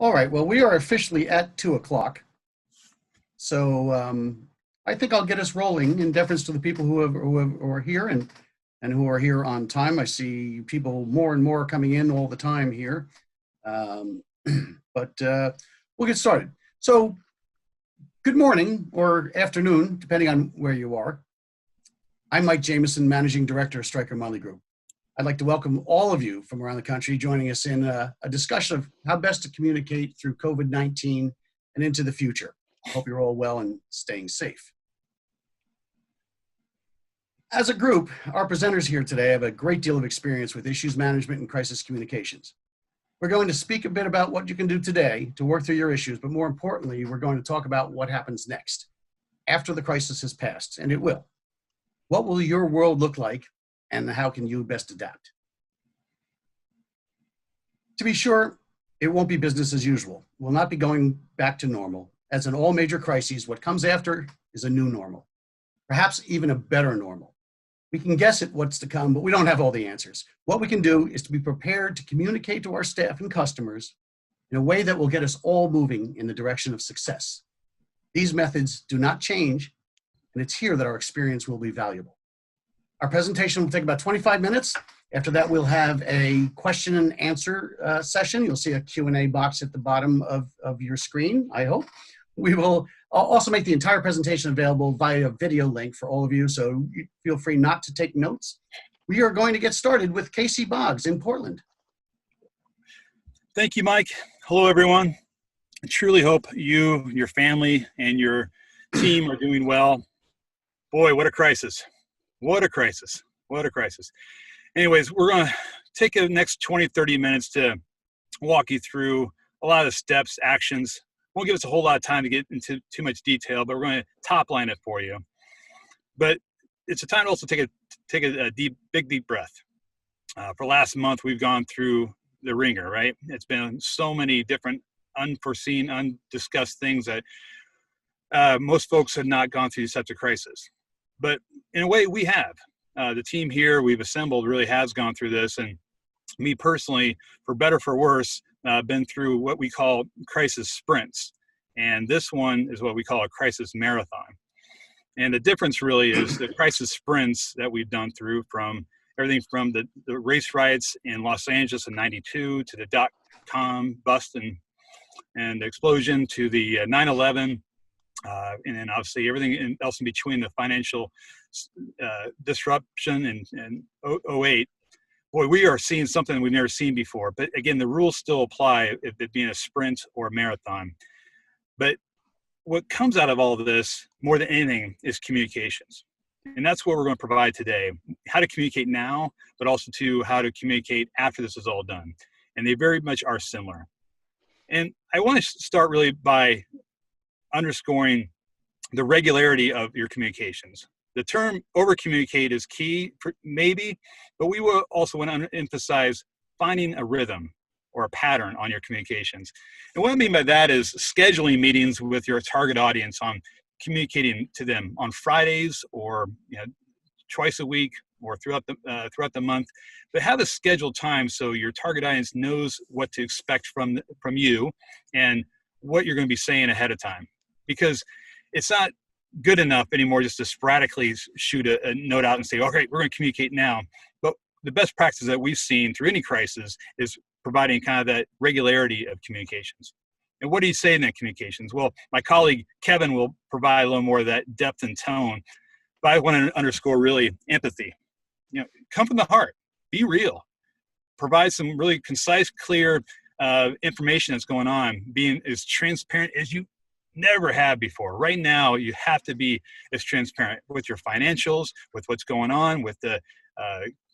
All right, well, we are officially at 2 o'clock. So I think I'll get us rolling in deference to the people who are here and who are here on time. I see people more and more coming in all the time here. But we'll get started. So good morning or afternoon, depending on where you are. I'm Mike Jameson, Managing Director of Stryker Munley Group. I'd like to welcome all of you from around the country joining us in a discussion of how best to communicate through COVID-19 and into the future. I hope you're all well and staying safe. As a group, our presenters here today have a great deal of experience with issues management and crisis communications. We're going to speak a bit about what you can do today to work through your issues, but more importantly, we're going to talk about what happens next after the crisis has passed, and it will. What will your world look like, and how can you best adapt? To be sure, it won't be business as usual. We'll not be going back to normal. As in all major crises, what comes after is a new normal, perhaps even a better normal. We can guess at what's to come, but we don't have all the answers. What we can do is to be prepared to communicate to our staff and customers in a way that will get us all moving in the direction of success. These methods do not change, and it's here that our experience will be valuable. Our presentation will take about 25 minutes. After that, we'll have a question and answer session. You'll see a Q&A box at the bottom of your screen, I hope. We will also make the entire presentation available via video link for all of you, so feel free not to take notes. We are going to get started with Casey Boggs in Portland. Thank you, Mike. Hello, everyone. I truly hope you, your family, and your team are doing well. Boy, what a crisis. What a crisis. What a crisis. Anyways, we're going to take the next 20, 30 minutes to walk you through a lot of the steps, actions. Won't give us a whole lot of time to get into too much detail, but we're going to top line it for you. But it's a time to also take a big, deep breath. For last month, we've gone through the ringer, right? It's been so many different unforeseen, undiscussed things that most folks have not gone through such a crisis. But in a way, we have. The team here we've assembled really has gone through this. And me personally, for better for worse, been through what we call crisis sprints. And this one is what we call a crisis marathon. And the difference really is the crisis sprints that we've done through from everything from the race riots in Los Angeles in '92 to the dot-com bust and explosion to the 9/11. And then obviously everything else in between, the financial disruption and 08. Boy, we are seeing something we've never seen before. But again, the rules still apply if it being a sprint or a marathon. But what comes out of all of this more than anything is communications. And that's what we're going to provide today. How to communicate now, but also to how to communicate after this is all done. And they very much are similar. And I want to start really by underscoring the regularity of your communications. The term over-communicate is key, maybe, but we will also want to emphasize finding a rhythm or a pattern on your communications. And what I mean by that is scheduling meetings with your target audience on communicating to them on Fridays or twice a week or throughout the month, but have a scheduled time so your target audience knows what to expect from you and what you're going to be saying ahead of time. Because it's not good enough anymore just to sporadically shoot a note out and say, okay, we're going to communicate now. But the best practice that we've seen through any crisis is providing kind of that regularity of communications. And what do you say in that communications? Well, my colleague Kevin will provide a little more of that depth and tone, but I want to underscore really empathy. Come from the heart, be real, provide some really concise, clear information that's going on, being as transparent as you never have before. Right now, you have to be as transparent with your financials, with what's going on, with the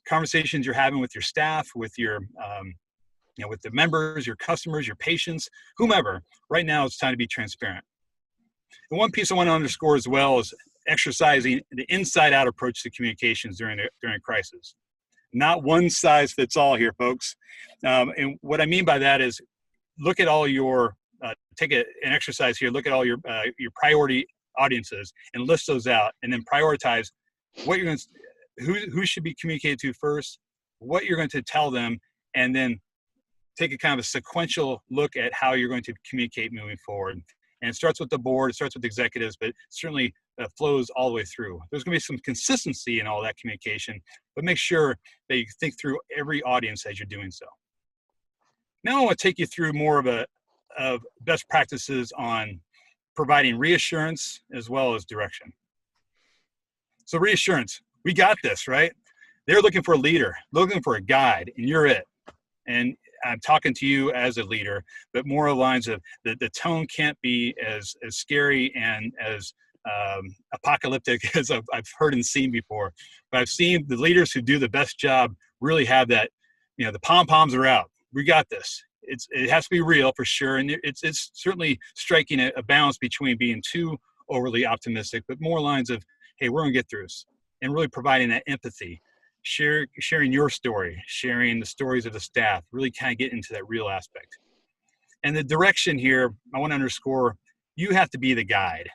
conversations you're having with your staff, with your, with the members, your customers, your patients, whomever. Right now, it's time to be transparent. And one piece I want to underscore as well is exercising the inside-out approach to communications during a crisis. Not one size fits all here, folks. And what I mean by that is look at all your take an exercise here. Look at all your priority audiences and list those out, and then prioritize what you're going to, who should be communicated to first, what you're going to tell them, and then take a kind of a sequential look at how you're going to communicate moving forward. And it starts with the board, it starts with executives, but certainly flows all the way through. There's going to be some consistency in all that communication, but make sure that you think through every audience as you're doing so. Now I want to take you through more of best practices on providing reassurance as well as direction. So reassurance, we got this, right? They're looking for a leader, looking for a guide, and you're it. And I'm talking to you as a leader, but more along the lines of the tone can't be as scary and as apocalyptic as I've heard and seen before. But I've seen the leaders who do the best job really have that, the pom-poms are out. We got this. It has to be real for sure. And it's certainly striking a balance between being too overly optimistic, but more lines of, hey, we're gonna get through this, and really providing that empathy. Sharing your story, sharing the stories of the staff, really kind of get into that real aspect. And the direction here, I want to underscore, you have to be the guide.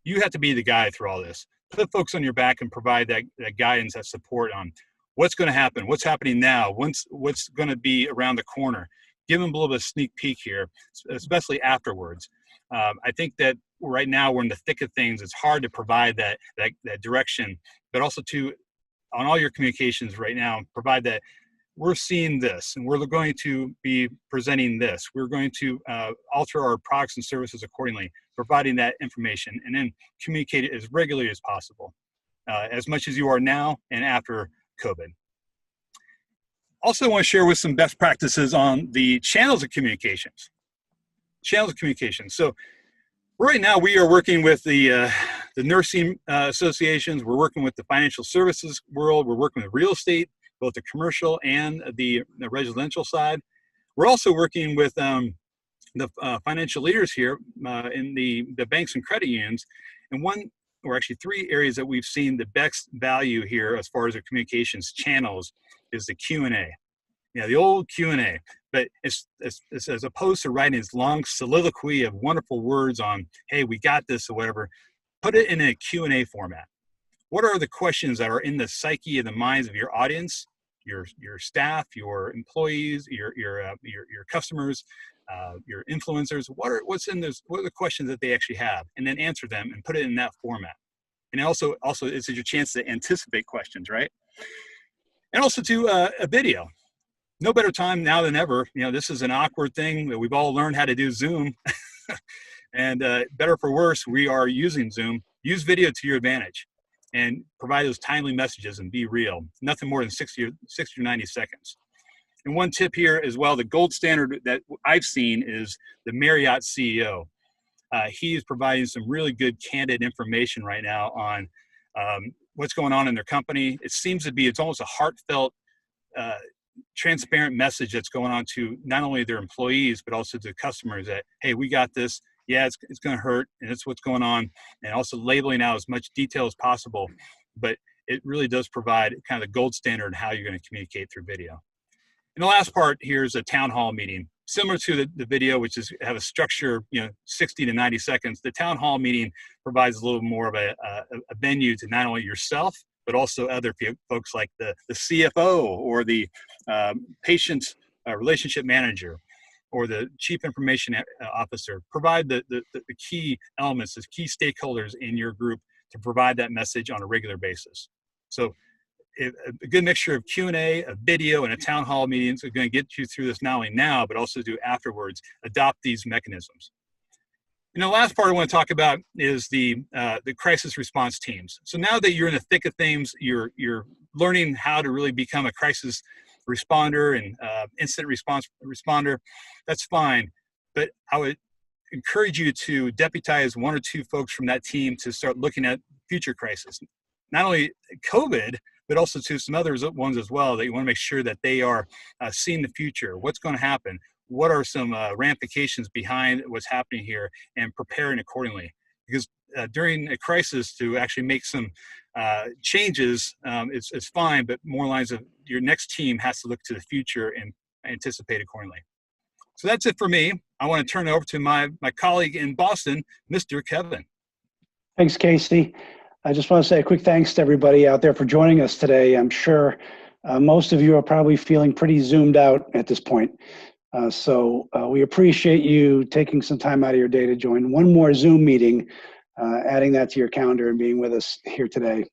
You have to be the guide through all this. Put folks on your back and provide that guidance, that support on what's going to happen, what's happening now, what's going to be around the corner. Give them a little bit of sneak peek here, especially afterwards. I think that right now we're in the thick of things. It's hard to provide that direction, but also to, on all your communications right now, provide that we're seeing this and we're going to be presenting this. We're going to alter our products and services accordingly, providing that information, and then communicate it as regularly as possible, as much as you are now and after COVID. Also want to share with some best practices on the channels of communications. Channels of communication. So right now we are working with the nursing associations. We're working with the financial services world. We're working with real estate, both the commercial and the residential side. We're also working with the financial leaders here in the banks and credit unions. And one, or actually three areas that we've seen the best value here as far as the communications channels is the Q&A. The old Q&A. But it's as opposed to writing this long soliloquy of wonderful words on, hey, we got this or whatever, put it in a Q&A format. What are the questions that are in the psyche and the minds of your audience, your staff, your employees, your customers, your influencers? What's in this? What are the questions that they actually have? And then answer them and put it in that format. And also it's your chance to anticipate questions, right? And also to a video. No better time now than ever. This is an awkward thing that we've all learned how to do Zoom. And better for worse, we are using Zoom. Use video to your advantage and provide those timely messages and be real. Nothing more than 60 or 90 seconds. And one tip here as well, the gold standard that I've seen is the Marriott CEO. He is providing some really good candid information right now on what's going on in their company. It seems to be, it's almost a heartfelt, transparent message that's going on to not only their employees, but also to customers that, hey, we got this. Yeah, it's going to hurt, and it's what's going on. And also labeling out as much detail as possible. But it really does provide kind of the gold standard in how you're going to communicate through video. And the last part here is a town hall meeting. Similar to the video, which is have a structure, 60 to 90 seconds, the town hall meeting provides a little more of a venue to not only yourself, but also other folks like the CFO or the patient relationship manager or the chief information officer. Provide the key elements, the key stakeholders in your group to provide that message on a regular basis. So a good mixture of Q&A, a video, and a town hall meetings are going to get you through this not only now, but also do afterwards. Adopt these mechanisms. And the last part I want to talk about is the crisis response teams. So now that you're in the thick of things, you're learning how to really become a crisis responder and incident response responder. That's fine, but I would encourage you to deputize one or two folks from that team to start looking at future crises. Not only COVID, but also to some other ones as well that you want to make sure that they are seeing the future. What's going to happen? What are some ramifications behind what's happening here, and preparing accordingly? Because during a crisis, to actually make some changes, it's fine, but more lines of your next team has to look to the future and anticipate accordingly. So that's it for me. I want to turn it over to my colleague in Boston, Mr. Kevin. Thanks, Casey. I just want to say a quick thanks to everybody out there for joining us today. I'm sure most of you are probably feeling pretty zoomed out at this point. We appreciate you taking some time out of your day to join one more Zoom meeting, adding that to your calendar and being with us here today.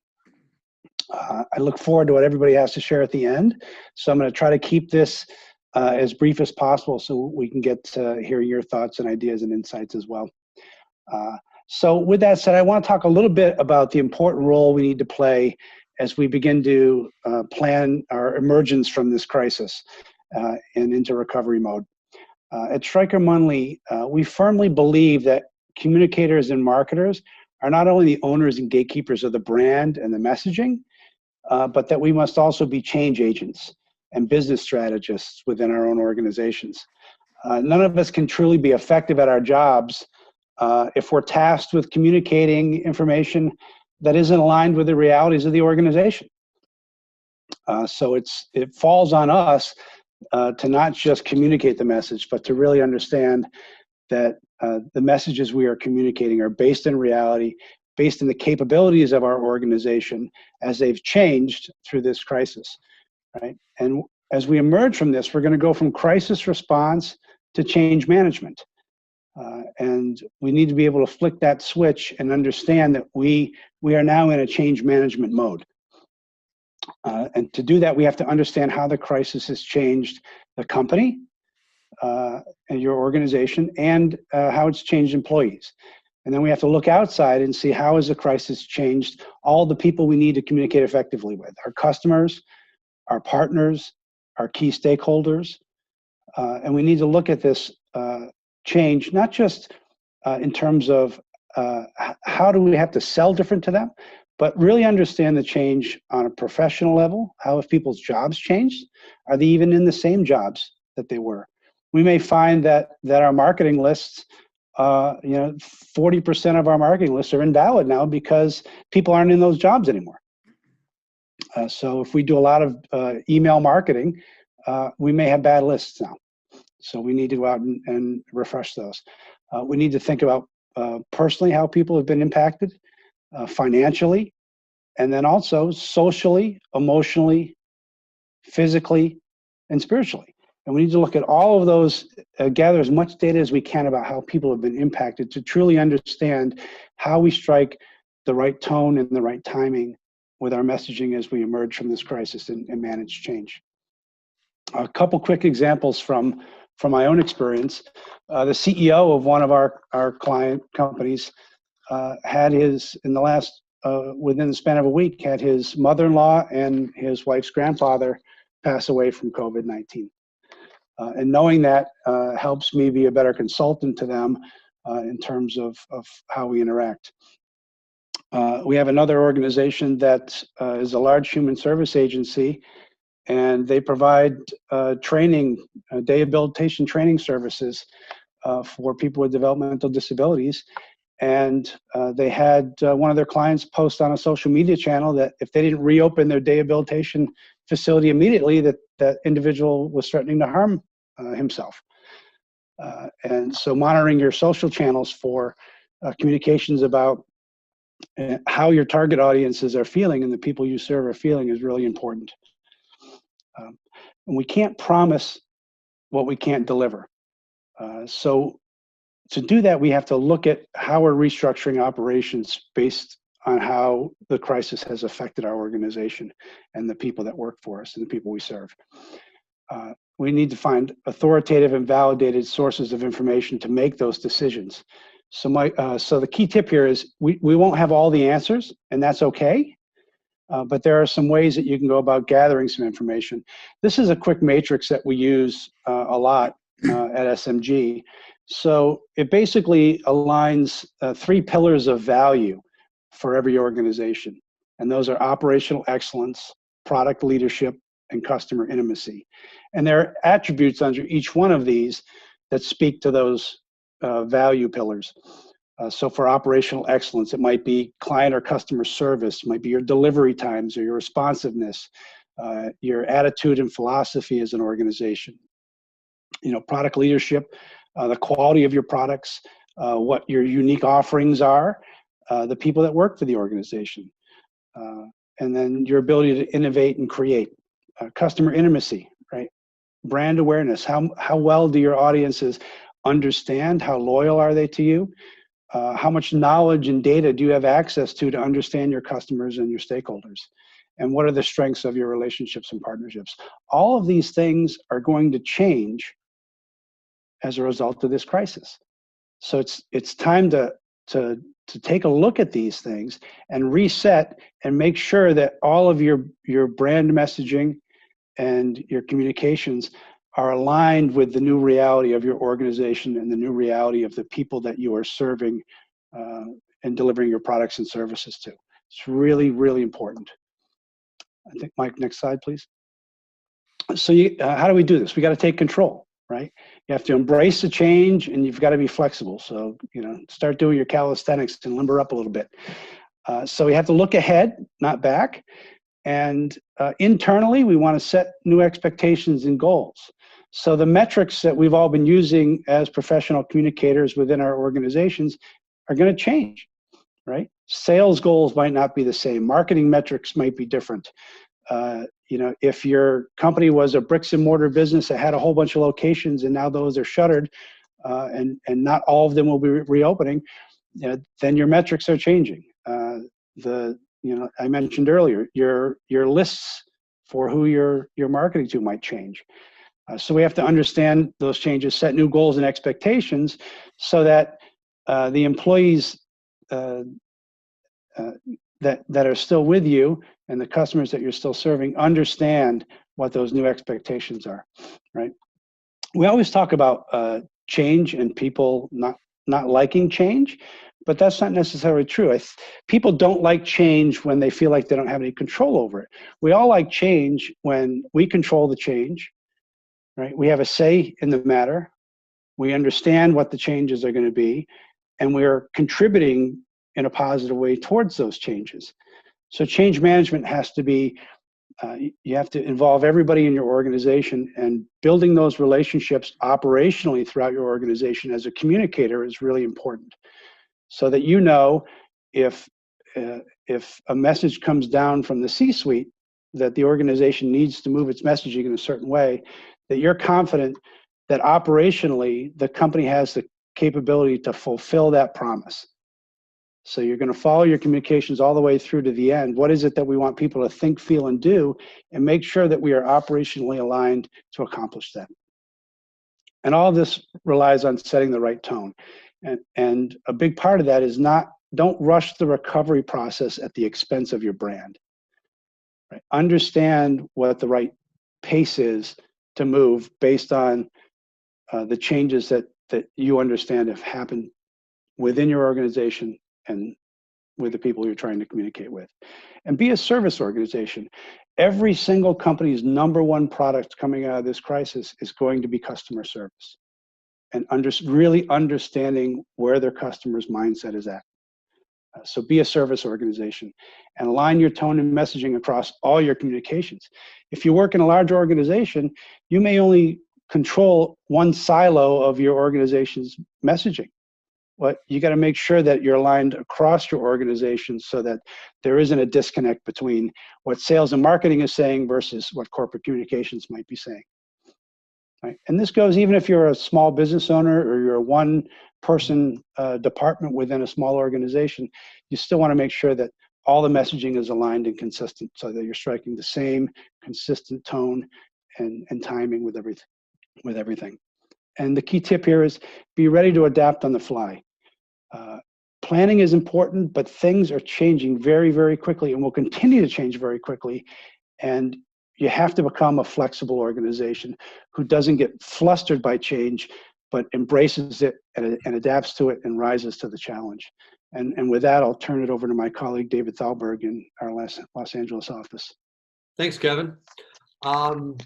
I look forward to what everybody has to share at the end. So I'm going to try to keep this as brief as possible so we can get to hear your thoughts and ideas and insights as well. So with that said, I want to talk a little bit about the important role we need to play as we begin to plan our emergence from this crisis and into recovery mode. At Stryker Munley, we firmly believe that communicators and marketers are not only the owners and gatekeepers of the brand and the messaging, but that we must also be change agents and business strategists within our own organizations. None of us can truly be effective at our jobs if we're tasked with communicating information that isn't aligned with the realities of the organization. So it falls on us to not just communicate the message, but to really understand that the messages we are communicating are based in reality, based in the capabilities of our organization as they've changed through this crisis, right? And as we emerge from this, we're going to go from crisis response to change management. And we need to be able to flick that switch and understand that we are now in a change management mode. And to do that, we have to understand how the crisis has changed the company and your organization and how it's changed employees. And then we have to look outside and see how has the crisis changed all the people we need to communicate effectively with, our customers, our partners, our key stakeholders. And we need to look at this change, not just in terms of how do we have to sell different to them, but really understand the change on a professional level. How have people's jobs changed? Are they even in the same jobs that they were? We may find that our marketing lists, 40% of our marketing lists are invalid now because people aren't in those jobs anymore. So if we do a lot of email marketing, we may have bad lists now. So we need to go out and refresh those. We need to think about personally how people have been impacted, financially, and then also socially, emotionally, physically, and spiritually. And we need to look at all of those, gather as much data as we can about how people have been impacted to truly understand how we strike the right tone and the right timing with our messaging as we emerge from this crisis and manage change. A couple quick examples from my own experience. The CEO of one of our client companies had within the span of a week, had his mother-in-law and his wife's grandfather pass away from COVID-19. And knowing that helps me be a better consultant to them in terms of how we interact. We have another organization that is a large human service agency, and they provide training, day habilitation training services for people with developmental disabilities. And they had one of their clients post on a social media channel that if they didn't reopen their day habilitation facility immediately, that individual was threatening to harm himself. And so monitoring your social channels for communications about how your target audiences are feeling and the people you serve are feeling is really important. And we can't promise what we can't deliver. So to do that, we have to look at how we're restructuring operations based on how the crisis has affected our organization and the people that work for us and the people we serve. We need to find authoritative and validated sources of information to make those decisions. So the key tip here is we won't have all the answers, and that's okay. But there are some ways that you can go about gathering some information. This is a quick matrix that we use a lot at SMG. So it basically aligns 3 pillars of value for every organization. And those are operational excellence, product leadership, and customer intimacy. And there are attributes under each one of these that speak to those value pillars. So for operational excellence, it might be client or customer service, it might be your delivery times or your responsiveness, your attitude and philosophy as an organization. Product leadership, the quality of your products, what your unique offerings are, the people that work for the organization, and then your ability to innovate and create. Customer intimacy, right? brand awareness. How well do your audiences understand? How loyal are they to you? How much knowledge and data do you have access to understand your customers and your stakeholders? And what are the strengths of your relationships and partnerships? All of these things are going to change as a result of this crisis. So it's time to take a look at these things and reset and make sure that all of your brand messaging and your communications are aligned with the new reality of your organization and the new reality of the people that you are serving and delivering your products and services to. It's really, really important. I think, Mike, next slide, please. So how do we do this? We got to take control, right? You have to embrace the change, and you've got to be flexible. So, start doing your calisthenics and limber up a little bit. So we have to look ahead, not back. And internally, we want to set new expectations and goals. So the metrics that we've all been using as professional communicators within our organizations are going to change, right? Sales goals might not be the same. Marketing metrics might be different. If your company was a bricks and mortar business that had a whole bunch of locations and now those are shuttered and not all of them will be reopening, then your metrics are changing. I mentioned earlier, your lists for who you're marketing to might change. So we have to understand those changes, set new goals and expectations so that the employees that are still with you and the customers that you're still serving understand what those new expectations are, right? We always talk about change and people not liking change, but that's not necessarily true. People don't like change when they feel like they don't have any control over it. We all like change when we control the change, right? We have a say in the matter. We understand what the changes are going to be, and we're contributing in a positive way towards those changes. So change management has to be, you have to involve everybody in your organization, and building those relationships operationally throughout your organization as a communicator is really important. So that if a message comes down from the C-suite that the organization needs to move its messaging in a certain way, that you're confident that operationally the company has the capability to fulfill that promise. So you're going to follow your communications all the way through to the end. What is it that we want people to think, feel, and do, and make sure that we are operationally aligned to accomplish that. And all of this relies on setting the right tone. And a big part of that is don't rush the recovery process at the expense of your brand. Right? Understand what the right pace is to move based on the changes that you understand have happened within your organization and with the people you're trying to communicate with. And be a service organization. Every single company's number one product coming out of this crisis is going to be customer service, and really understanding where their customer's mindset is at. So be a service organization and align your tone and messaging across all your communications. If you work in a large organization, you may only control one silo of your organization's messaging. But you got to make sure that you're aligned across your organization so that there isn't a disconnect between what sales and marketing is saying versus what corporate communications might be saying. Right? And this goes even if you're a small business owner or you're a one-person department within a small organization, you still want to make sure that all the messaging is aligned and consistent so that you're striking the same consistent tone and timing with everything. And the key tip here is be ready to adapt on the fly. Planning is important, but things are changing very, very quickly and will continue to change very quickly. And you have to become a flexible organization who doesn't get flustered by change, but embraces it and adapts to it and rises to the challenge. And with that, I'll turn it over to my colleague, David Thalberg, in our Los Angeles office. Thanks, Kevin. I'm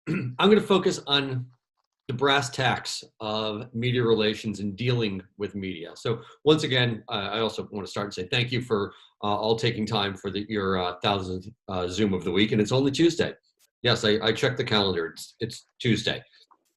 going to focus on the brass tacks of media relations and dealing with media. So once again, I also want to start and say thank you for all taking time for your 1000th Zoom of the week, and it's only Tuesday. Yes, I checked the calendar. It's Tuesday.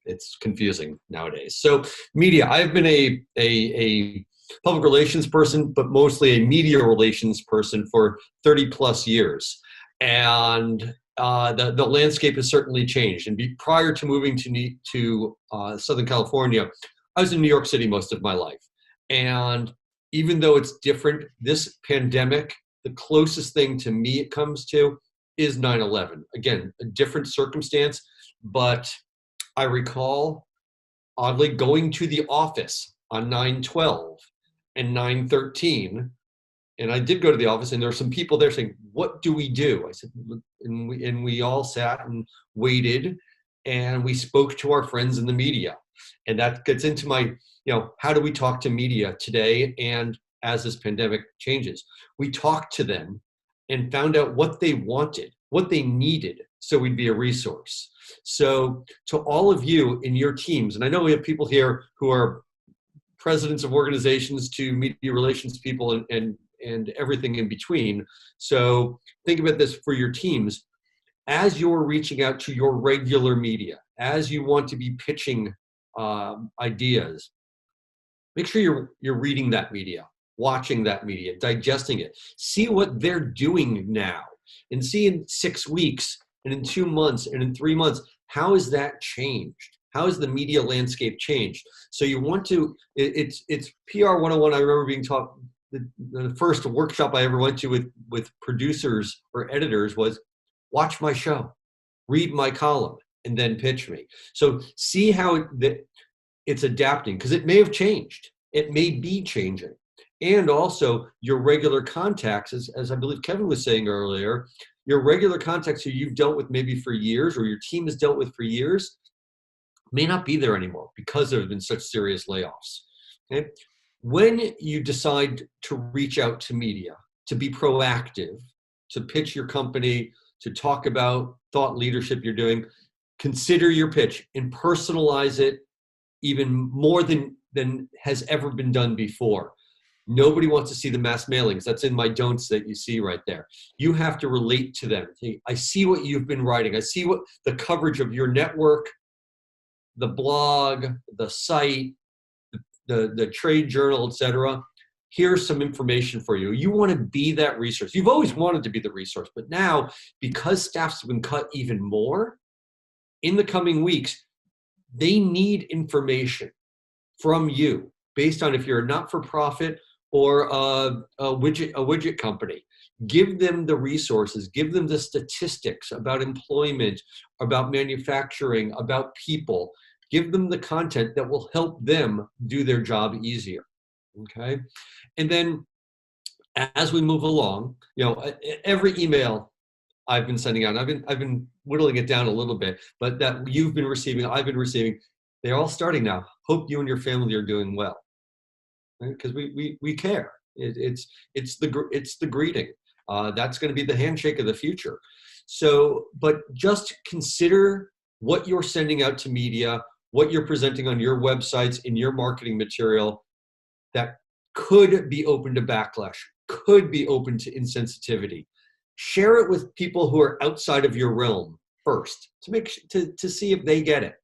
It's confusing nowadays. So media, I've been a public relations person, but mostly a media relations person for 30 plus years. And the landscape has certainly changed. And prior to moving to Southern California, I was in New York City most of my life. And even though it's different, this pandemic, the closest thing to me it comes to is 9/11. Again, a different circumstance, but I recall oddly going to the office on 9/12 and 9/13. And I did go to the office, and there were some people there saying, "What do we do?" I said, and we all sat and waited, and we spoke to our friends in the media. And that gets into my, how do we talk to media today? And as this pandemic changes, we talked to them and found out what they wanted, what they needed, so we'd be a resource. So to all of you in your teams, and I know we have people here who are presidents of organizations to media relations people and everything in between. So think about this for your teams. As you're reaching out to your regular media, as you want to be pitching ideas, make sure you're reading that media, watching that media, digesting it. See what they're doing now, and see in 6 weeks, and in 2 months, and in 3 months, how has that changed? How has the media landscape changed? So you want to, it's PR 101. I remember being taught, the first workshop I ever went to with producers or editors was, watch my show, read my column, and then pitch me. So see how it's adapting, because it may have changed. It may be changing. And also your regular contacts, as I believe Kevin was saying earlier, your regular contacts who you've dealt with maybe for years, or your team has dealt with for years, may not be there anymore because there have been such serious layoffs. Okay? When you decide to reach out to media, to be proactive, to pitch your company, to talk about thought leadership you're doing, consider your pitch and personalize it even more than has ever been done before. Nobody wants to see the mass mailings. That's in my don'ts that you see right there. You have to relate to them. I see what you've been writing. I see what the coverage of your network, the blog, the site, the trade journal, etc. Here's some information for you. You want to be that resource. You've always wanted to be the resource, but now, because staff's been cut even more, in the coming weeks, they need information from you based on if you're a not-for-profit or a widget company. Give them the resources, give them the statistics about employment, about manufacturing, about people. Give them the content that will help them do their job easier. Okay, and then as we move along, every email I've been sending out, I've been whittling it down a little bit, but that you've been receiving, I've been receiving, they're all starting now. Hope you and your family are doing well, because we care. It's the greeting. That's going to be the handshake of the future. So, but just consider what you're sending out to media, what you're presenting on your websites, in your marketing material, that could be open to backlash, could be open to insensitivity. Share it with people who are outside of your realm first to see if they get it.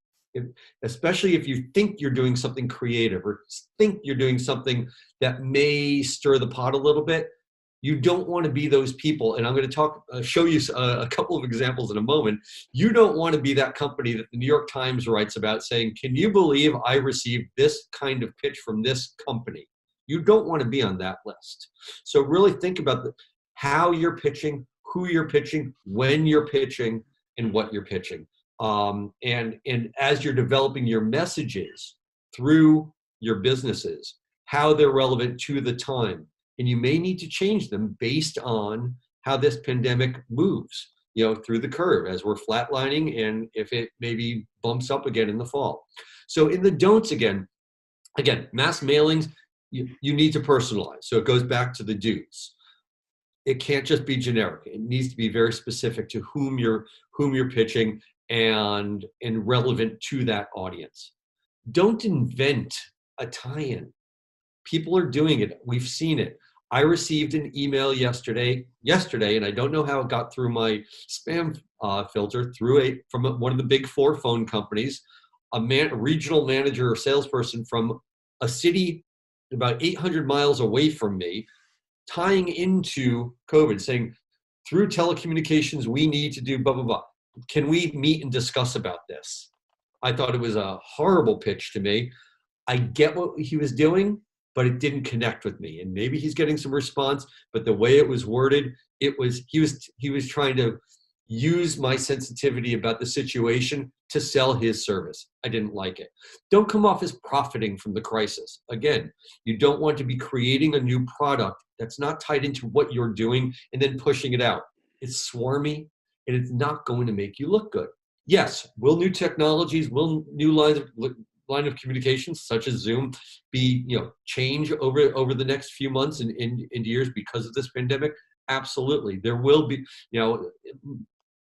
Especially if you think you're doing something creative or think you're doing something that may stir the pot a little bit. You don't want to be those people. And I'm going to show you a couple of examples in a moment. You don't want to be that company that the New York Times writes about saying, can you believe I received this kind of pitch from this company? You don't want to be on that list. So really think about how you're pitching, who you're pitching, when you're pitching, and what you're pitching. And as you're developing your messages through your businesses, how they're relevant to the time. And you may need to change them based on how this pandemic moves, through the curve as we're flatlining, and if it maybe bumps up again in the fall. So in the don'ts, again, mass mailings, you need to personalize. So it goes back to the do's. It can't just be generic. It needs to be very specific to whom you're pitching and relevant to that audience. Don't invent a tie-in. People are doing it. We've seen it. I received an email yesterday, and I don't know how it got through my spam filter, from one of the big 4 phone companies, a regional manager or salesperson from a city about 800 miles away from me, tying into COVID, saying through telecommunications, we need to do blah, blah, blah. Can we meet and discuss about this? I thought it was a horrible pitch to me. I get what he was doing, but it didn't connect with me. And maybe he's getting some response, but the way it was worded, he was trying to use my sensitivity about the situation to sell his service. I didn't like it. Don't come off as profiting from the crisis. Again, you don't want to be creating a new product that's not tied into what you're doing and then pushing it out. It's swarmy and it's not going to make you look good. Yes, will new technologies, will new line of communications such as Zoom be, change over the next few months and years because of this pandemic? Absolutely. There will be,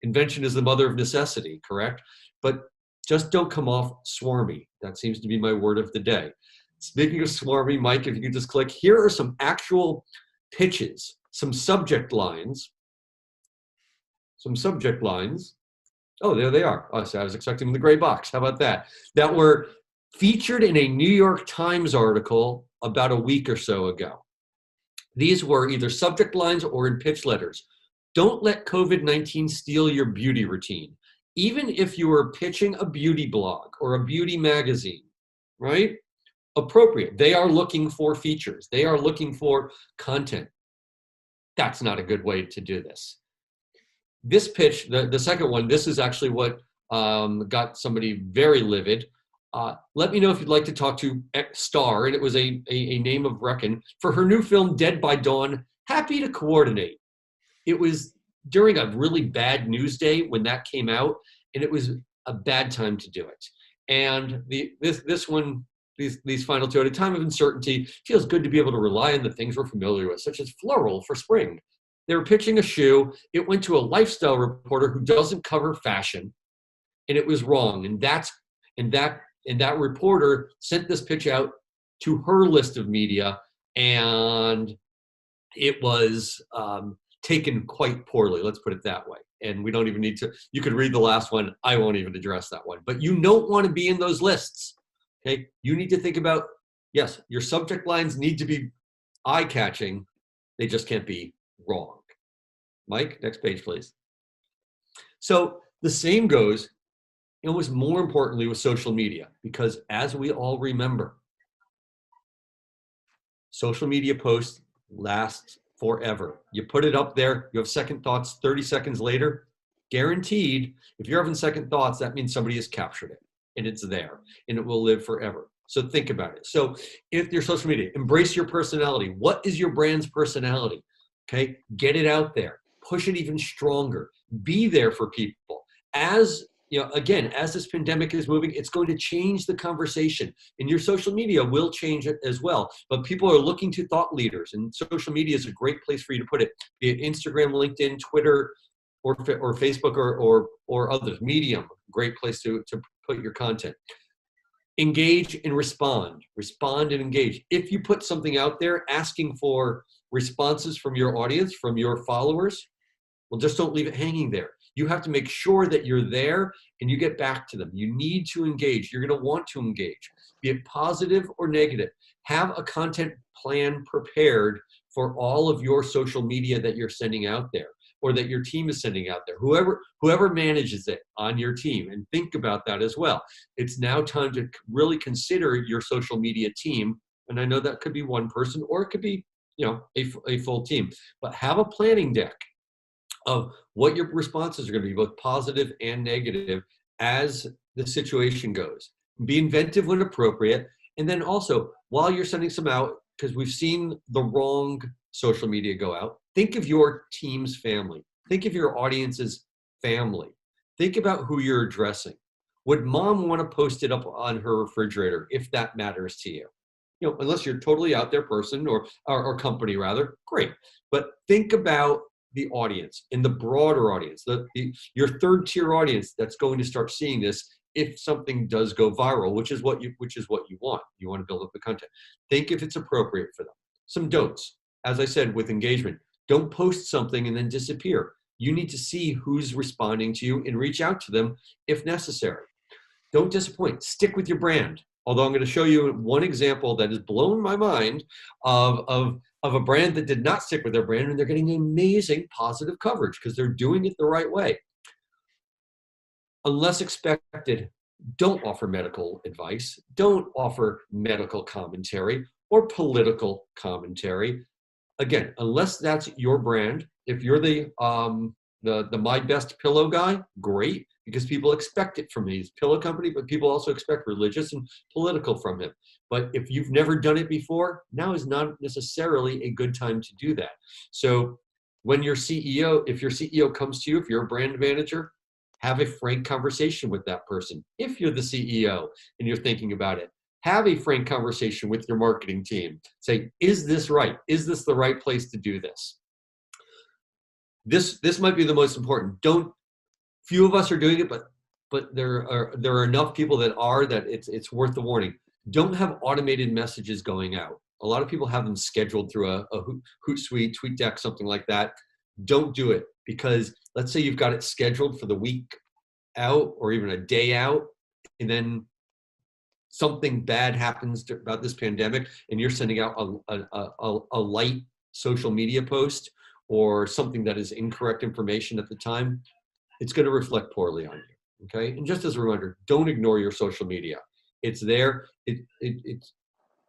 invention is the mother of necessity, correct? But just don't come off swarmy. That seems to be my word of the day. Speaking of swarmy, Mike, if you could just click, here are some actual pitches, some subject lines. Oh, there they are. Oh, so I was expecting the gray box. How about that? That were featured in a New York Times article about a week or so ago. These were either subject lines or in pitch letters. Don't let COVID-19 steal your beauty routine. Even if you are pitching a beauty blog or a beauty magazine, right? Appropriate. They are looking for features. They are looking for content. That's not a good way to do this. This pitch, the second one, this is actually what got somebody very livid. Let me know if you'd like to talk to Star, and it was a name of reckon, for her new film, Dead by Dawn. Happy to coordinate. It was during a really bad news day when that came out, and it was a bad time to do it. And these final two, at a time of uncertainty, feels good to be able to rely on the things we're familiar with, such as floral for spring. They were pitching a shoe. It went to a lifestyle reporter who doesn't cover fashion, and it was wrong. And that reporter sent this pitch out to her list of media, and it was taken quite poorly. Let's put it that way. And we don't even need to. You could read the last one. I won't even address that one. But you don't want to be in those lists. Okay, you need to think about, yes, your subject lines need to be eye-catching. They just can't be wrong. Mike, next page, please. So the same goes, almost more importantly, with social media, because as we all remember, social media posts last forever. You put it up there, you have second thoughts 30 seconds later, guaranteed, if you're having second thoughts, that means somebody has captured it. And it's there, and it will live forever. So think about it. So if your social media, embrace your personality. What is your brand's personality? Okay, get it out there. Push it even stronger. Be there for people. As as this pandemic is moving, it's going to change the conversation, and your social media will change it as well. But people are looking to thought leaders, and social media is a great place for you to put it. Be it Instagram, LinkedIn, Twitter, or Facebook, or others. Medium, great place to put your content. Engage and respond. Respond and engage. If you put something out there asking for responses from your audience, from your followers, well, just don't leave it hanging there. You have to make sure that you're there and you get back to them. You need to engage. You're going to want to engage, be it positive or negative. Have a content plan prepared for all of your social media that you're sending out there, or that your team is sending out there, whoever manages it on your team, and think about that as well. It's now time to really consider your social media team. And I know that could be one person, or it could be, a full team, but have a planning deck of what your responses are going to be, both positive and negative, as the situation goes. Be inventive when appropriate. And then also, while you're sending some out, because we've seen the wrong social media go out, think of your team's family. Think of your audience's family. Think about who you're addressing. Would mom want to post it up on her refrigerator if that matters to you? Unless you're totally out there person or company rather, great. But think about the audience and the broader audience, your third tier audience that's going to start seeing this if something does go viral, which is what you want. You want to build up the content. Think if it's appropriate for them. Some don'ts, as I said, with engagement. Don't post something and then disappear. You need to see who's responding to you and reach out to them if necessary. Don't disappoint. Stick with your brand. Although I'm going to show you one example that has blown my mind of of a brand that did not stick with their brand, and they're getting amazing positive coverage because they're doing it the right way. Unless expected, don't offer medical advice, don't offer medical commentary or political commentary. Again, unless that's your brand. If you're the My Best Pillow guy, great, because people expect it from his pillow company, but people also expect religious and political from him. But if you've never done it before, now is not necessarily a good time to do that. So when your CEO, if your CEO comes to you, if you're a brand manager, have a frank conversation with that person. If you're the CEO and you're thinking about it, have a frank conversation with your marketing team. Say, is this right? Is this the right place to do this? This might be the most important. Few of us are doing it, but there are enough people that it's worth the warning. Don't have automated messages going out. A lot of people have them scheduled through a Hootsuite, TweetDeck, something like that. Don't do it, because let's say you've got it scheduled for the week out or even a day out, and then something bad happens about this pandemic and you're sending out a light social media post or something that is incorrect information at the time, it's going to reflect poorly on you. Okay. And just as a reminder, don't ignore your social media. It's there.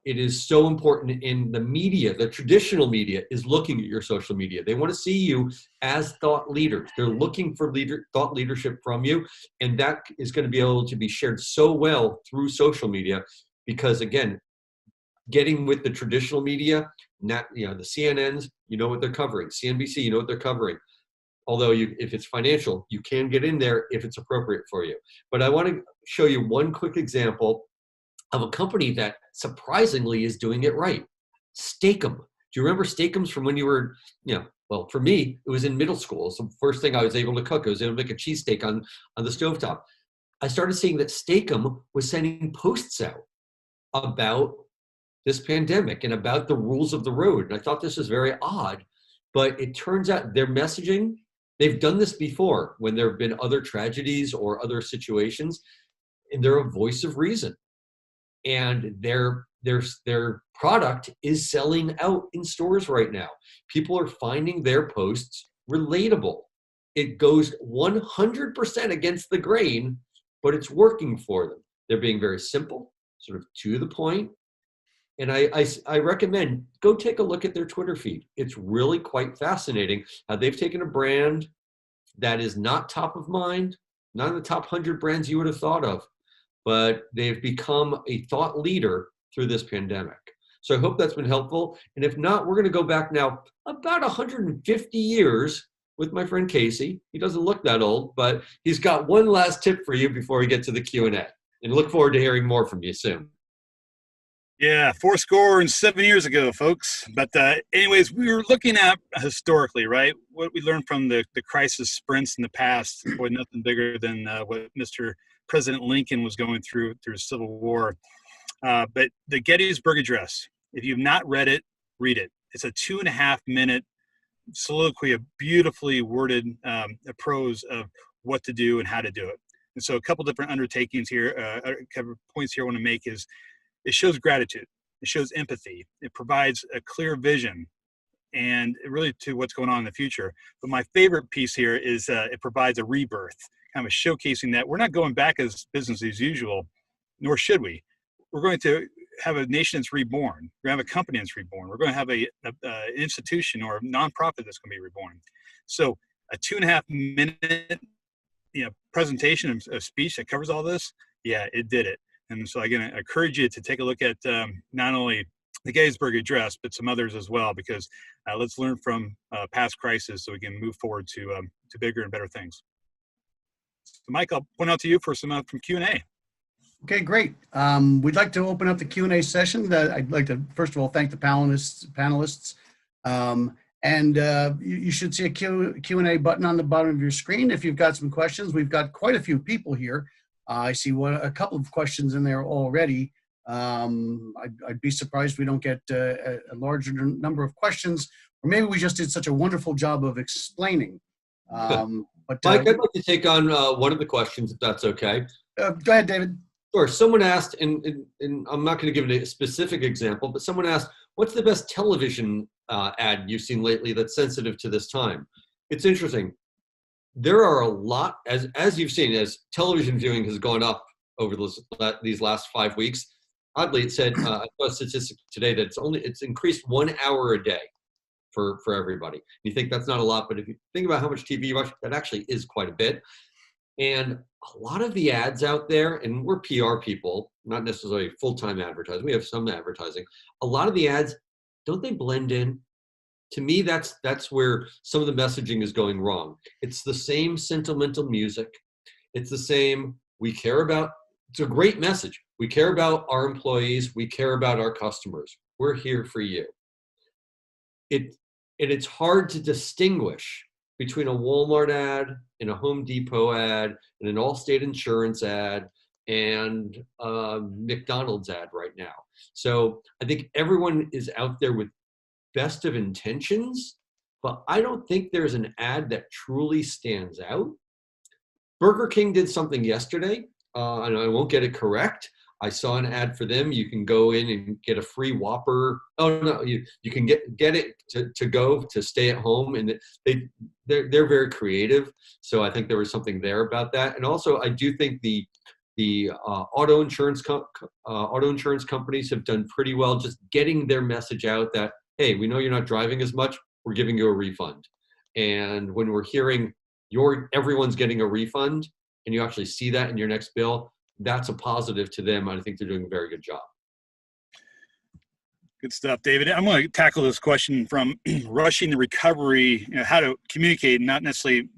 It is so important in the media. The traditional media is looking at your social media. They want to see you as thought leaders. They're looking for thought leadership from you. And that is going to be able to be shared so well through social media, because again, getting with the traditional media, not, the CNNs, you know what they're covering. CNBC, you know what they're covering. Although if it's financial, you can get in there if it's appropriate for you. But I want to show you one quick example of a company that surprisingly is doing it right. Steak-umm. Do you remember Steak-umms from when you were, well, for me, it was in middle school. It's the first thing I was able to cook. I was able to make a cheesesteak on the stovetop. I started seeing that Steak-umm was sending posts out about this pandemic and about the rules of the road. And I thought this was very odd, but it turns out their messaging, they've done this before when there have been other tragedies or other situations, and they're a voice of reason. And their product is selling out in stores right now. People are finding their posts relatable. It goes 100% against the grain, but it's working for them. They're being very simple, sort of to the point. And I recommend go take a look at their Twitter feed. It's really quite fascinating how they've taken a brand that is not top of mind, not in the top 100 brands you would have thought of, but they've become a thought leader through this pandemic. So I hope that's been helpful. And if not, we're going to go back now about 150 years with my friend Casey. He doesn't look that old, but he's got one last tip for you before we get to the Q&A. And look forward to hearing more from you soon. Yeah, 7 years ago, folks. But anyways, we were looking at historically, right? What we learned from the crisis sprints in the past, boy, nothing bigger than what Mr. President Lincoln was going through Civil War. But the Gettysburg Address, if you've not read it, read it. It's a 2.5-minute soliloquy of beautifully worded prose of what to do and how to do it. And so a couple different undertakings here, a couple points here I want to make is it shows gratitude. It shows empathy. It provides a clear vision and really to what's going on in the future. But my favorite piece here is it provides a rebirth, kind of showcasing that we're not going back as business as usual, nor should we. We're going to have a nation that's reborn. We're going to have a company that's reborn. We're going to have an institution or a nonprofit that's going to be reborn. So a 2.5-minute presentation of speech that covers all this, yeah, it did it. And so again, I encourage you to take a look at not only the Gettysburg Address, but some others as well, because let's learn from past crises so we can move forward to bigger and better things. So Mike, I'll point out to you for some from Q&A. Okay, great. We'd like to open up the Q&A session. I'd like to, first of all, thank the panelists. You should see a Q&A button on the bottom of your screen if you've got some questions. We've got quite a few people here. I see a couple of questions in there already. I'd be surprised if we don't get a larger number of questions, or maybe we just did such a wonderful job of explaining. But Mike, I'd like to take on one of the questions, if that's okay. Go ahead, David. Sure. Someone asked, and I'm not going to give a specific example, but someone asked, what's the best television ad you've seen lately that's sensitive to this time. It's interesting. There are a lot, as you've seen, as television viewing has gone up over these last 5 weeks. Oddly, it said, I saw a statistic today that it's increased 1 hour a day for everybody. You think that's not a lot, but if you think about how much TV you watch, that actually is quite a bit. And a lot of the ads out there, and we're PR people, not necessarily full-time advertising. We have some advertising. A lot of the ads, don't they blend in? To me, that's where some of the messaging is going wrong. It's the same sentimental music. It's the same, it's a great message. We care about our employees. We care about our customers. We're here for you. It's hard to distinguish between a Walmart ad and a Home Depot ad and an Allstate insurance ad and a McDonald's ad right now. So I think everyone is out there with best of intentions, but I don't think there's an ad that truly stands out. Burger King did something yesterday, and I won't get it correct. I saw an ad for them. You can go in and get a free Whopper. Oh no, you can get it to go to stay at home, and they're very creative. So I think there was something there about that. And also, I do think the auto insurance companies have done pretty well just getting their message out that, hey, we know you're not driving as much. We're giving you a refund. And when we're hearing everyone's getting a refund, and you actually see that in your next bill, that's a positive to them. I think they're doing a very good job. Good stuff, David. I'm going to tackle this question from rushing the recovery, how to communicate and not necessarily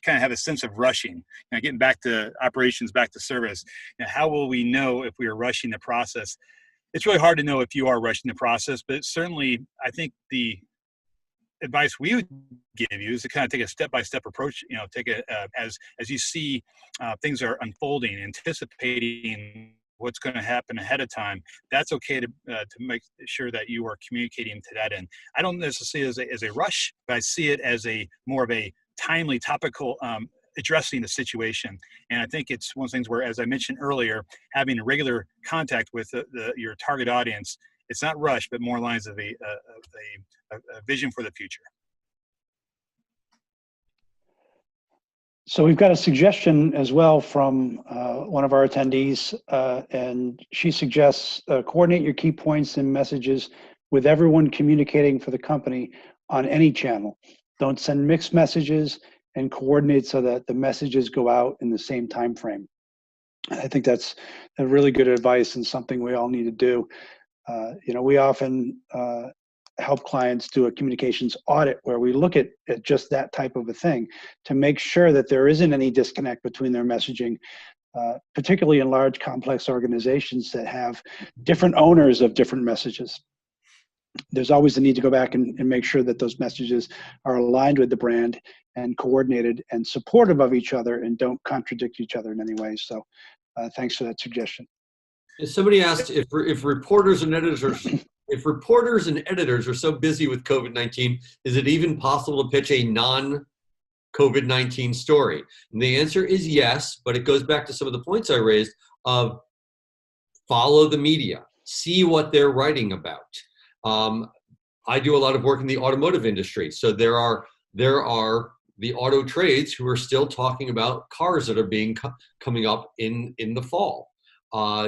kind of have a sense of rushing, getting back to operations, back to service. How will we know if we are rushing the process? It's really hard to know if you are rushing the process, but certainly I think the advice we would give you is to kind of take a step-by-step approach. Take it as you see things are unfolding, anticipating what's going to happen ahead of time. That's okay to make sure that you are communicating to that end. I don't necessarily see it as a rush, but I see it as more of a timely, topical addressing the situation. And I think it's one of the things where, as I mentioned earlier, having regular contact with your target audience, it's not rush, but more lines of a vision for the future. So we've got a suggestion as well from one of our attendees, and she suggests coordinate your key points and messages with everyone communicating for the company on any channel. Don't send mixed messages, and coordinate so that the messages go out in the same time frame. I think that's a really good advice and something we all need to do. We often help clients do a communications audit where we look at just that type of a thing to make sure that there isn't any disconnect between their messaging, particularly in large complex organizations that have different owners of different messages. There's always the need to go back and make sure that those messages are aligned with the brand and coordinated and supportive of each other and don't contradict each other in any way. So thanks for that suggestion. Somebody asked if reporters and editors are so busy with COVID-19, is it even possible to pitch a non-COVID-19 story? And the answer is yes, but it goes back to some of the points I raised of follow the media, see what they're writing about. I do a lot of work in the automotive industry, so there are the auto trades who are still talking about cars that are coming up in the fall,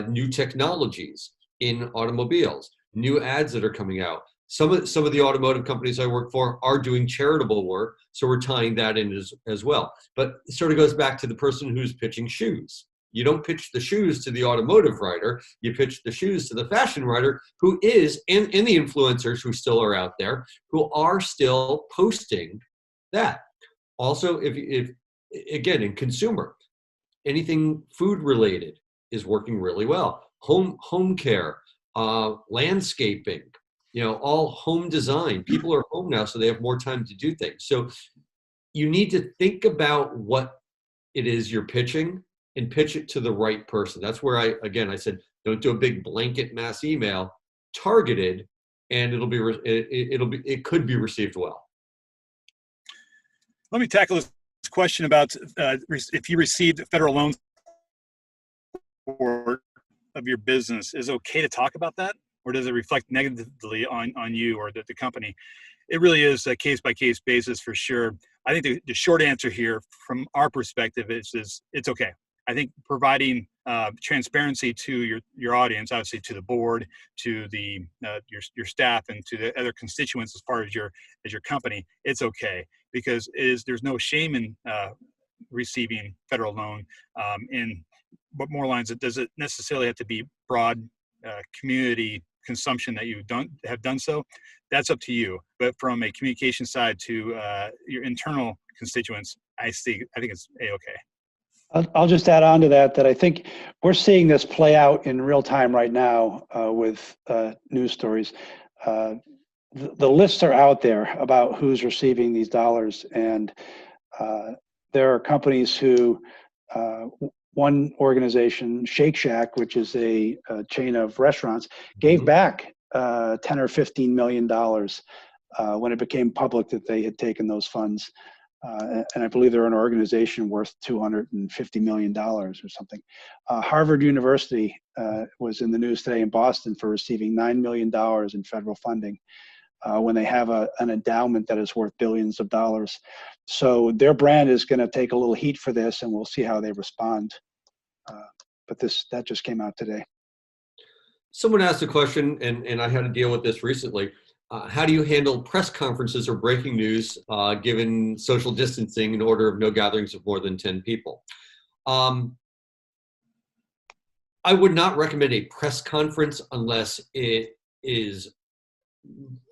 new technologies in automobiles, new ads that are coming out. Some of the automotive companies I work for are doing charitable work, so we're tying that in as well. But it sort of goes back to the person who's pitching shoes. You don't pitch the shoes to the automotive writer, you pitch the shoes to the fashion writer who is, and the influencers who still are out there, who are still posting that. Also, if again, in consumer, anything food related is working really well. Home care, landscaping, all home design. People are home now, so they have more time to do things. So you need to think about what it is you're pitching and pitch it to the right person. That's where I said, don't do a big blanket mass email, targeted, and it could be received well. Let me tackle this question about if you received federal loans of your business. Is it okay to talk about that? or does it reflect negatively on you or the company? It really is a case-by-case basis for sure. I think the short answer here from our perspective is it's okay. I think providing transparency to your audience, obviously to the board, to the your staff, and to the other constituents as part of your company, it's okay, because there's no shame in receiving federal loan. In what more lines, does it necessarily have to be broad community consumption that you have done so? That's up to you. But from a communication side to your internal constituents, I think it's a-okay. I'll just add on to that I think we're seeing this play out in real time right now with news stories. The lists are out there about who's receiving these dollars, and there are companies who, one organization, Shake Shack, which is a chain of restaurants, gave back $10 or $15 million when it became public that they had taken those funds. And I believe they're an organization worth $250 million or something. Harvard University was in the news today in Boston for receiving $9 million in federal funding when they have an endowment that is worth billions of dollars. So their brand is going to take a little heat for this, and we'll see how they respond. But that just came out today. Someone asked a question, and I had to deal with this recently. How do you handle press conferences or breaking news given social distancing in order of no gatherings of more than 10 people? I would not recommend a press conference unless it is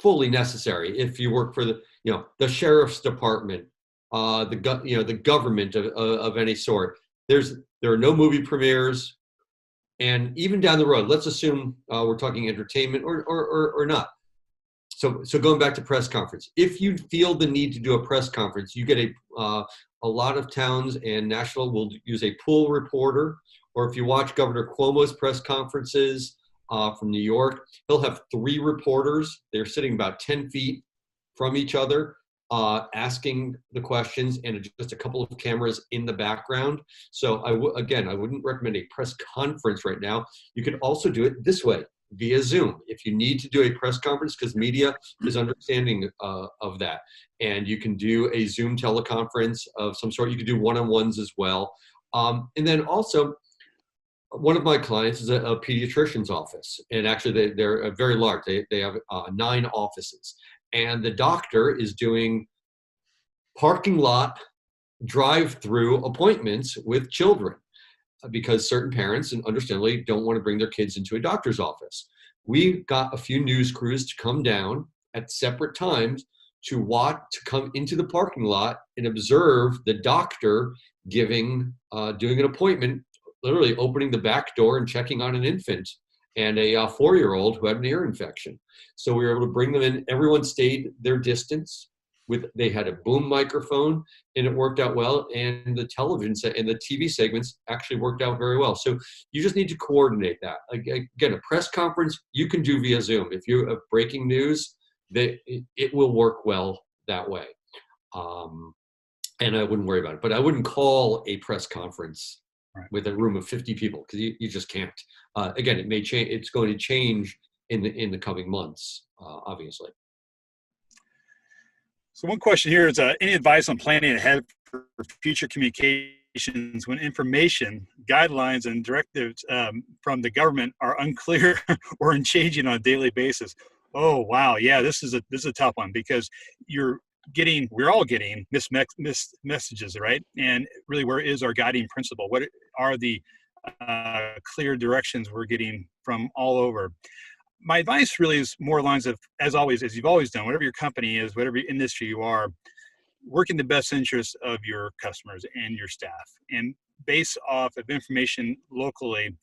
fully necessary. If you work for the sheriff's department, the government of any sort, there are no movie premieres, and even down the road, let's assume we're talking entertainment or not. So going back to press conference, if you feel the need to do a press conference, you get a lot of towns and national will use a pool reporter, or if you watch Governor Cuomo's press conferences from New York, he'll have 3 reporters. They're sitting about 10 feet from each other, asking the questions, and just a couple of cameras in the background. So I wouldn't recommend a press conference right now. You could also do it this way, via Zoom, if you need to do a press conference, because media is understanding of that. And you can do a Zoom teleconference of some sort. You can do one-on-ones as well. And then also, one of my clients is a pediatrician's office. And actually, they're very large. They have 9 offices. And the doctor is doing parking lot drive-through appointments with children, because certain parents, and understandably, don't want to bring their kids into a doctor's office. We got a few news crews to come down at separate times to come into the parking lot and observe the doctor doing an appointment, literally opening the back door and checking on an infant and a 4-year-old who had an ear infection. So we were able to bring them in. Everyone stayed their distance. They had a boom microphone, and it worked out well. And the television and the TV segments actually worked out very well. So you just need to coordinate that. Again, a press conference you can do via Zoom. If you have breaking news, it will work well that way. And I wouldn't worry about it. But I wouldn't call a press conference with a room of 50 people, because you just can't. Again, it may change. It's going to change in the coming months, obviously. So one question here is, any advice on planning ahead for future communications when information, guidelines, and directives from the government are unclear or changing on a daily basis? Oh, wow. Yeah, this is a tough one, because we're all getting missed messages, right? And really, where is our guiding principle? What are the clear directions we're getting from all over? My advice really is more lines of, as always, as you've always done, whatever your company is, whatever industry you are, work in the best interest of your customers and your staff. And based off of information locally,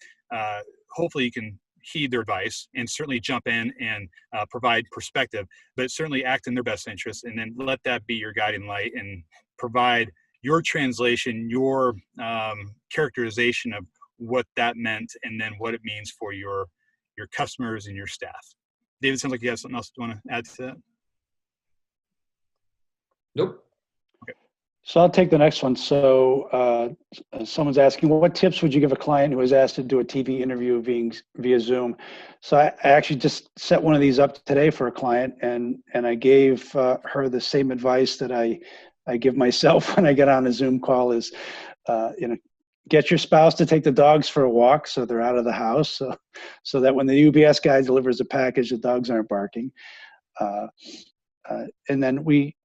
hopefully you can heed their advice and certainly jump in and provide perspective, but certainly act in their best interest, and then let that be your guiding light and provide your translation, your characterization of what that meant, and then what it means for your customers and your staff. David, sounds like you have something else you want to add to that? Nope. Okay. So I'll take the next one. So someone's asking, what tips would you give a client who is asked to do a TV interview via Zoom? So I actually just set one of these up today for a client, and I gave her the same advice that I give myself when I get on a Zoom call is, get your spouse to take the dogs for a walk so they're out of the house, so that when the UPS guy delivers a package, the dogs aren't barking. And then we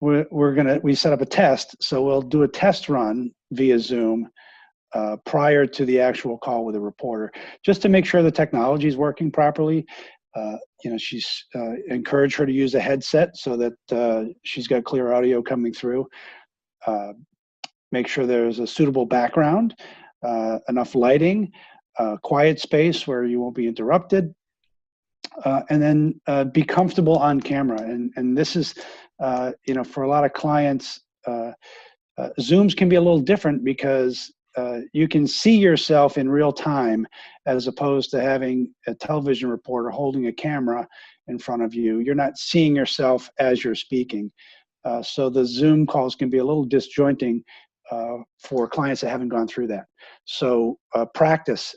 set up a test, so we'll do a test run via Zoom prior to the actual call with a reporter, just to make sure the technology is working properly. She's encouraged her to use a headset so that she's got clear audio coming through. Make sure there's a suitable background, enough lighting, quiet space where you won't be interrupted. And then be comfortable on camera. And this is, for a lot of clients, Zooms can be a little different because you can see yourself in real time as opposed to having a television reporter holding a camera in front of you. You're not seeing yourself as you're speaking. So the Zoom calls can be a little disjointing for clients that haven't gone through that. So practice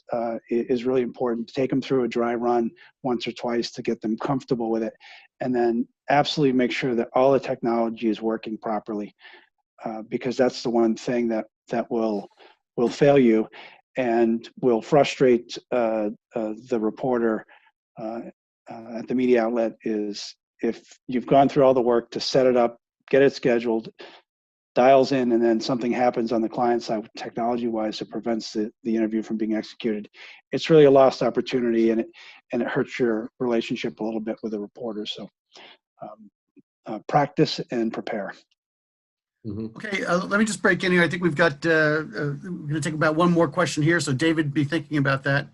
is really important. Take them through a dry run once or twice to get them comfortable with it. And then absolutely make sure that all the technology is working properly, because that's the one thing that will fail you and will frustrate the reporter at the media outlet, is if you've gone through all the work to set it up, get it scheduled, dials in, and then something happens on the client side technology-wise that prevents the interview from being executed. It's really a lost opportunity, and it hurts your relationship a little bit with the reporter. So practice and prepare. Mm-hmm. Okay, let me just break in here. I think we've got, we're going to take about one more question here. So David, be thinking about that.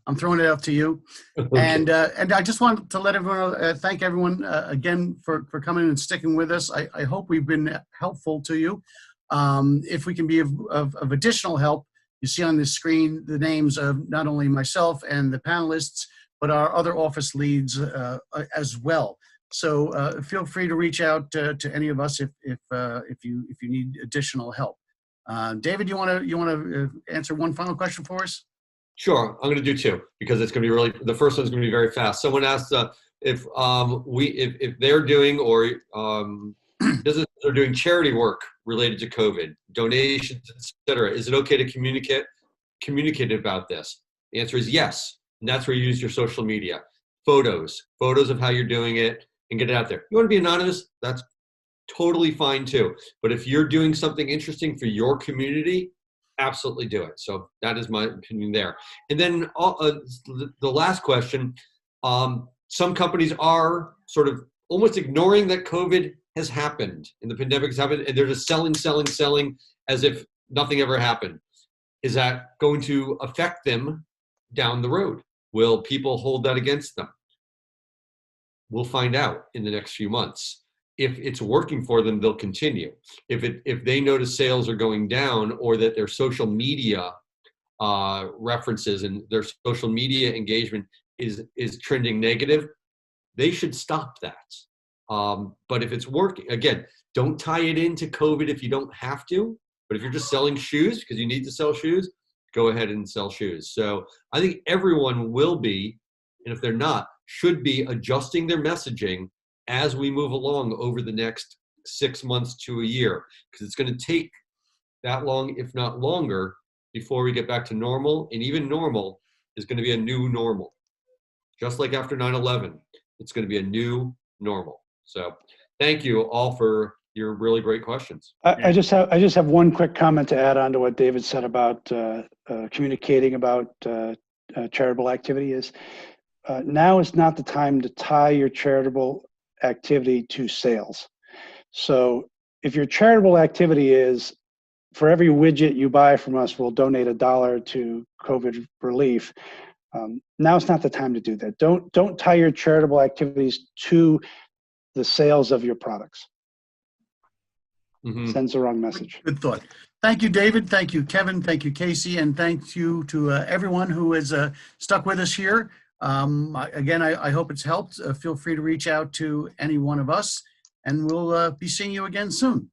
I'm throwing it out to you. Okay. And I just want to let everyone thank everyone again for coming and sticking with us. I hope we've been helpful to you. If we can be of additional help, you see on the screen the names of not only myself and the panelists, but our other office leads as well. So feel free to reach out to any of us if you need additional help. David, you want to answer one final question for us? Sure, I'm going to do two because it's going to be the first one's going to be very fast. Someone asked if they're doing or businesses are doing charity work related to COVID, donations, etc. Is it okay to communicate about this? The answer is yes, and that's where you use your social media, photos of how you're doing it, and get it out there. You want to be anonymous? That's totally fine too. But if you're doing something interesting for your community, absolutely do it. So that is my opinion there. And then the last question, some companies are sort of almost ignoring that COVID has happened and the pandemic has happened, and they're just selling as if nothing ever happened. Is that going to affect them down the road? Will people hold that against them? We'll find out in the next few months. If it's working for them, they'll continue. If they notice sales are going down, or that their social media references and their social media engagement is trending negative, they should stop that. But if it's working, again, don't tie it into COVID if you don't have to. But if you're just selling shoes because you need to sell shoes, go ahead and sell shoes. So I think everyone will be, and if they're not, should be adjusting their messaging as we move along over the next 6 months to a year, because it's going to take that long, if not longer, before we get back to normal. And even normal is going to be a new normal. Just like after 9/11, it's going to be a new normal. So thank you all for your really great questions. I just have one quick comment to add on to what David said about communicating about charitable activity. Is now is not the time to tie your charitable activity to sales. So if your charitable activity is, for every widget you buy from us, we'll donate $1 to COVID relief, now it's not the time to do that. Don't tie your charitable activities to the sales of your products. Mm-hmm. Sends the wrong message. Good thought. Thank you, David. Thank you, Kevin. Thank you, Casey. And thank you to everyone who has stuck with us here. Again, I hope it's helped. Feel free to reach out to any one of us, and we'll be seeing you again soon.